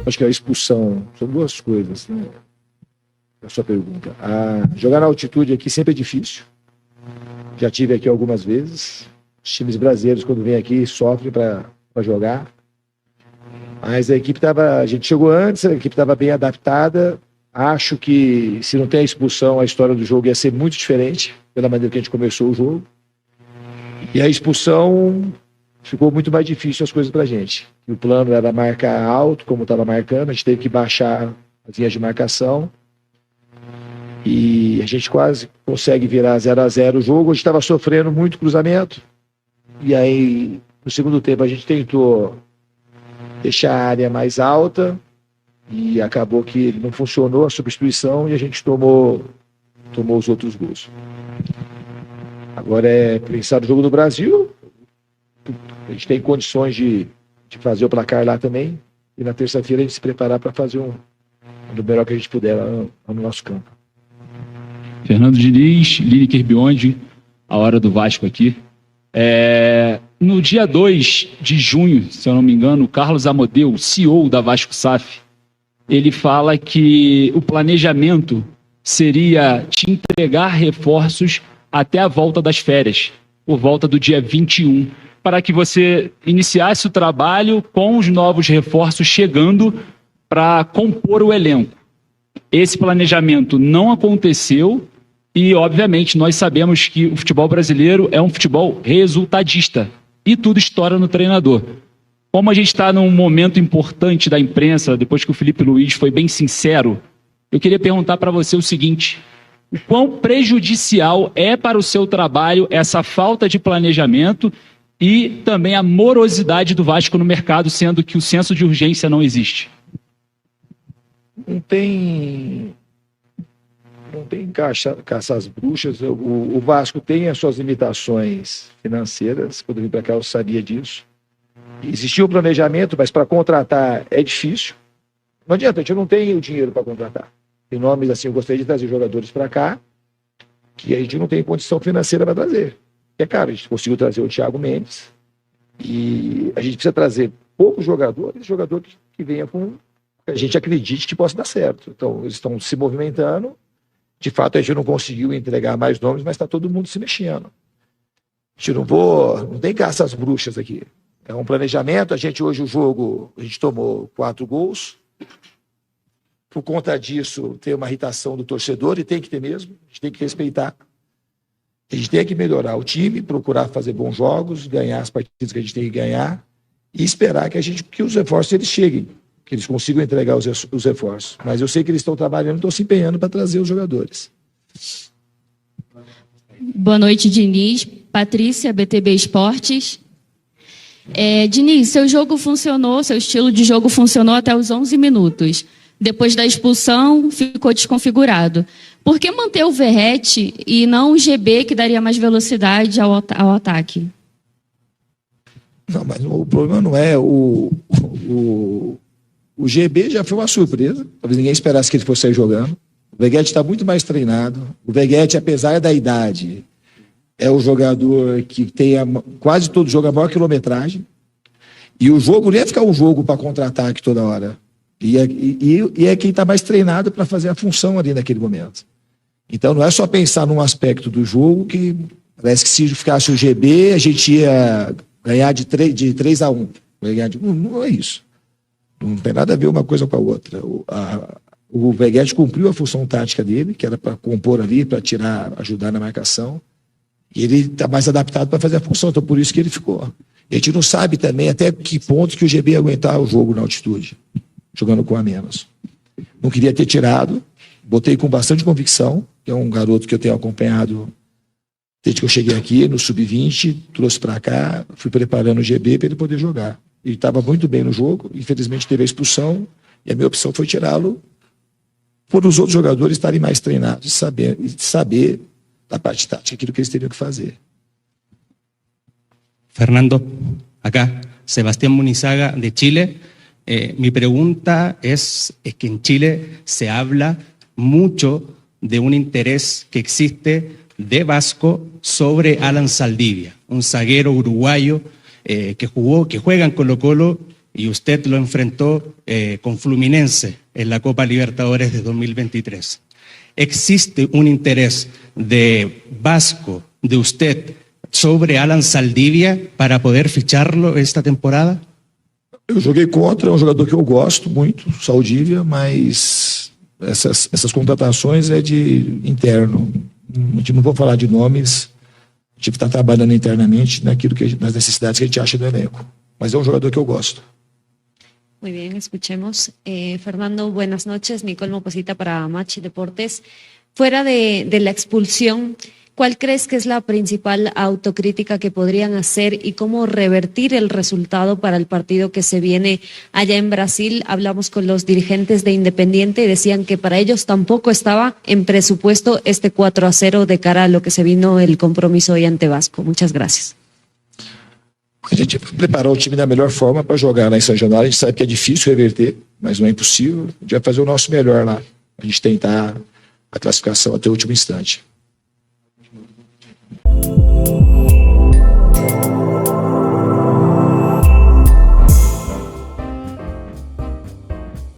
acho que a expulsão, são duas coisas, né? A sua pergunta. Jogar na altitude aqui sempre é difícil. Já tive aqui algumas vezes. Os times brasileiros, quando vêm aqui, sofrem para jogar. Mas a gente chegou antes, a equipe estava bem adaptada. Acho que se não tem a expulsão, a história do jogo ia ser muito diferente, pela maneira que a gente começou o jogo. E a expulsão ficou muito mais difícil as coisas para a gente. O plano era marcar alto, como estava marcando, a gente teve que baixar as linhas de marcação. E a gente quase consegue virar 0-0 o jogo. A gente estava sofrendo muito cruzamento. E aí, no segundo tempo, a gente tentou deixar a área mais alta e acabou que não funcionou a substituição e a gente tomou os outros gols. Agora é pensar no jogo do Brasil. A gente tem condições de fazer o placar lá também. E na terça-feira a gente se preparar para fazer do melhor que a gente puder lá no nosso campo. Fernando Diniz, Lineker Biondi, a hora do Vasco aqui. No dia 2 de junho, se eu não me engano, o Carlos Amodeu, CEO da Vasco SAF, ele fala que o planejamento seria te entregar reforços até a volta das férias, por volta do dia 21, para que você iniciasse o trabalho com os novos reforços chegando para compor o elenco. Esse planejamento não aconteceu e, obviamente, nós sabemos que o futebol brasileiro é um futebol resultadista e tudo estoura no treinador. Como a gente está num momento importante da imprensa, depois que o Felipe Luiz foi bem sincero, eu queria perguntar para você o seguinte: o quão prejudicial é para o seu trabalho essa falta de planejamento e também a morosidade do Vasco no mercado, sendo que o senso de urgência não existe? Não tem caça às bruxas. O Vasco tem as suas limitações financeiras. Quando eu vim para cá eu sabia disso. Existia um planejamento, mas para contratar é difícil. Não adianta, a gente não tem o dinheiro para contratar. Tem nomes assim, eu gostaria de trazer jogadores para cá que a gente não tem condição financeira para trazer. É caro, a gente conseguiu trazer o Thiago Mendes e a gente precisa trazer poucos jogadores que venham com que a gente acredite que possa dar certo. Então, eles estão se movimentando. De fato, a gente não conseguiu entregar mais nomes, mas está todo mundo se mexendo. A gente não tem caça às bruxas aqui. É um planejamento. Hoje o jogo, a gente tomou 4 gols. Por conta disso, tem uma irritação do torcedor, e tem que ter mesmo. A gente tem que respeitar. A gente tem que melhorar o time, procurar fazer bons jogos, ganhar as partidas que a gente tem que ganhar e esperar que os reforços eles cheguem, que eles consigam entregar os reforços. Mas eu sei que eles estão trabalhando, estão se empenhando para trazer os jogadores. Boa noite, Diniz. Patrícia, BTB Esportes. Diniz, seu estilo de jogo funcionou até os 11 minutos. Depois da expulsão, ficou desconfigurado. Por que manter o Verratti e não o GB, que daria mais velocidade ao ataque? Não, mas o problema não é o GB já foi uma surpresa. Talvez ninguém esperasse que ele fosse sair jogando. O Verratti está muito mais treinado. O Verratti, apesar da idade, é o jogador que tem quase todo jogo a maior quilometragem. E o jogo não ia ficar um jogo para contra-ataque toda hora. E é quem está mais treinado para fazer a função ali naquele momento. Então não é só pensar num aspecto do jogo que parece que se ficasse o GB a gente ia ganhar de 3-1. Não é isso. Não tem nada a ver uma coisa com a outra. O Verratti cumpriu a função tática dele, que era para compor ali, para ajudar na marcação. E ele está mais adaptado para fazer a função, então por isso que ele ficou. E a gente não sabe também até que ponto que o GB ia aguentar o jogo na altitude, jogando com a menos. Não queria ter tirado, botei com bastante convicção, que é um garoto que eu tenho acompanhado desde que eu cheguei aqui, no Sub-20, trouxe para cá, fui preparando o GB para ele poder jogar. Ele estava muito bem no jogo, infelizmente teve a expulsão, e a minha opção foi tirá-lo por os outros jogadores estarem mais treinados e saber da parte tática, aquilo que eles teriam que fazer. Fernando, acá, Sebastián Munizaga, de Chile. Mi pregunta es que en Chile se habla mucho de un interés que existe de Vasco sobre Alan Saldivia, un zaguero uruguayo que juega en Colo-Colo y usted lo enfrentó con Fluminense en la Copa Libertadores de 2023. ¿Existe un interés de Vasco, de usted, sobre Alan Saldivia para poder ficharlo esta temporada? Eu joguei contra, é um jogador que eu gosto muito, Saldívia, mas essas contratações é de interno. A gente não vou falar de nomes, a gente está trabalhando internamente nas necessidades que a gente acha do elenco. Mas é um jogador que eu gosto. Muy bien, escuchemos. Fernando, buenas noches. Nicole Moposita para Machi Deportes. Fuera de la expulsión, ¿cuál crees que es la principal autocrítica que podrían hacer y cómo revertir el resultado para el partido que se viene allá en Brasil? Hablamos con los dirigentes de Independiente y decían que para ellos tampoco estaba en presupuesto este 4-0 de cara a lo que se vino el compromiso hoy ante Vasco. Muchas gracias. A gente preparou o time da melhor forma para jogar lá em São Januário. A gente sabe que é difícil reverter, mas não é impossível. A gente vai fazer o nosso melhor lá. A gente tentar a classificação até o último instante.